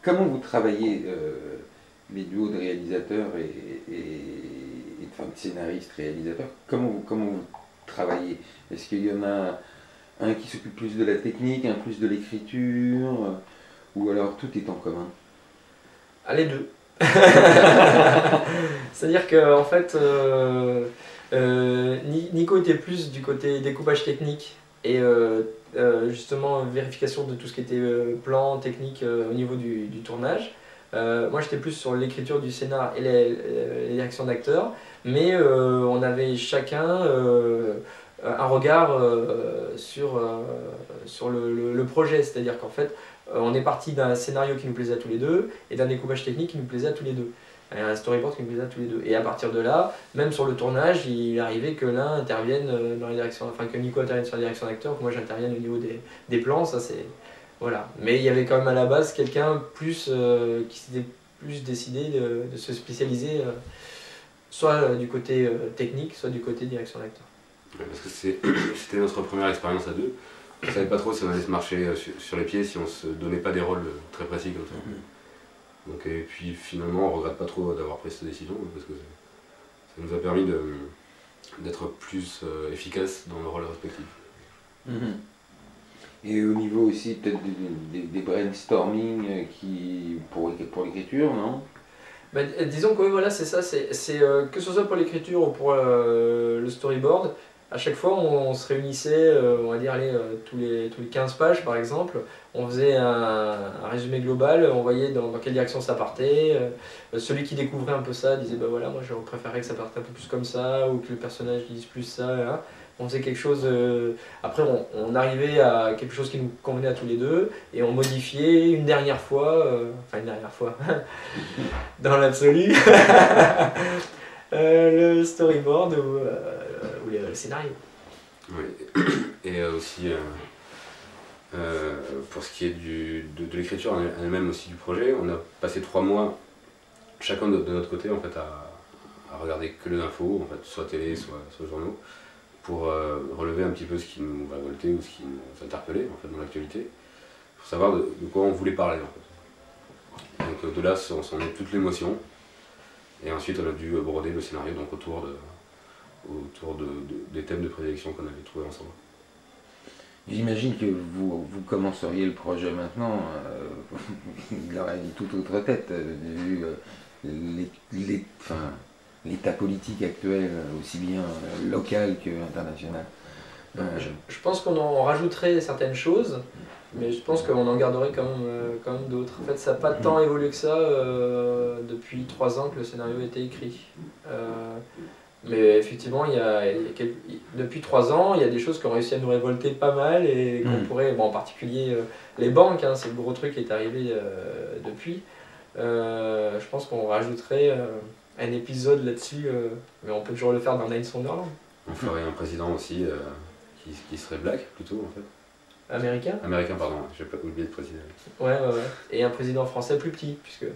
comment vous travaillez les duos de réalisateurs enfin, de scénaristes-réalisateurs, comment vous travaillez? Est-ce qu'il y en a un qui s'occupe plus de la technique, un plus de l'écriture, ou alors tout est en commun? Ah, les deux. C'est-à-dire que en fait, Nico était plus du côté découpage technique et justement vérification de tout ce qui était plan, technique au niveau du tournage. Moi j'étais plus sur l'écriture du scénar et les directions d'acteurs, mais on avait chacun un regard sur le projet, c'est-à-dire qu'en fait on est parti d'un scénario qui nous plaisait à tous les deux et d'un découpage technique qui nous plaisait à tous les deux. Et un storyboard qui nous plaisait à tous les deux. Et à partir de là, même sur le tournage, il arrivait que l'un intervienne dans les directions, enfin que Nico intervienne sur la direction d'acteur, que moi j'intervienne au niveau des plans, ça c'est. Voilà. Mais il y avait quand même à la base quelqu'un plus qui s'était plus décidé de se spécialiser soit du côté technique, soit du côté direction d'acteur. Ouais, parce que c'était notre première expérience à deux. On ne savait pas trop si on allait se marcher sur les pieds, si on ne se donnait pas des rôles très précis comme ça. Donc, et puis finalement, on ne regrette pas trop d'avoir pris cette décision, parce que ça nous a permis d'être plus efficaces dans nos rôles respectifs. Et au niveau aussi peut-être des brainstorming pour l'écriture, non? Bah, disons que oui, voilà, c'est ça, que ce soit pour l'écriture ou pour le storyboard, à chaque fois on se réunissait, on va dire allez, tous les 15 pages par exemple, on faisait un résumé global, on voyait dans quelle direction ça partait, celui qui découvrait un peu ça disait bah voilà, moi j'aurais préféré que ça parte un peu plus comme ça, ou que le personnage dise plus ça, hein. On faisait quelque chose, après on arrivait à quelque chose qui nous convenait à tous les deux, et on modifiait une dernière fois, enfin une dernière fois, dans l'absolu, le storyboard ou le scénario. Oui. Et aussi, pour ce qui est de l'écriture elle-même aussi du projet, on a passé 3 mois, chacun de notre côté, en fait, à regarder que les infos, en fait, soit télé, soit journaux, pour relever un petit peu ce qui nous révoltait ou ce qui nous interpellait en fait, dans l'actualité, pour savoir de quoi on voulait parler. En fait. Donc de là, on s'en est toute l'émotion, et ensuite on a dû broder le scénario donc, autour des thèmes de prédilection qu'on avait trouvés ensemble. J'imagine que vous commenceriez le projet maintenant, il aurait une toute autre tête, vu l'état politique actuel, aussi bien local qu'international. Je pense qu'on en rajouterait certaines choses, mais je pense qu'on en garderait quand même d'autres. En fait, ça n'a pas tant évolué que ça depuis 3 ans que le scénario a été écrit. Mais effectivement, depuis 3 ans, il y a des choses qui ont réussi à nous révolter pas mal et qu'on pourrait, bon, en particulier les banques, hein, c'est le gros truc qui est arrivé depuis. Je pense qu'on rajouterait un épisode là-dessus, mais on peut toujours le faire dans Nine Sonderland. On ferait un président aussi qui serait black plutôt en fait. Américain ? Américain, pardon, j'ai pas oublié de préciser. Ouais. Et un président français plus petit, puisque.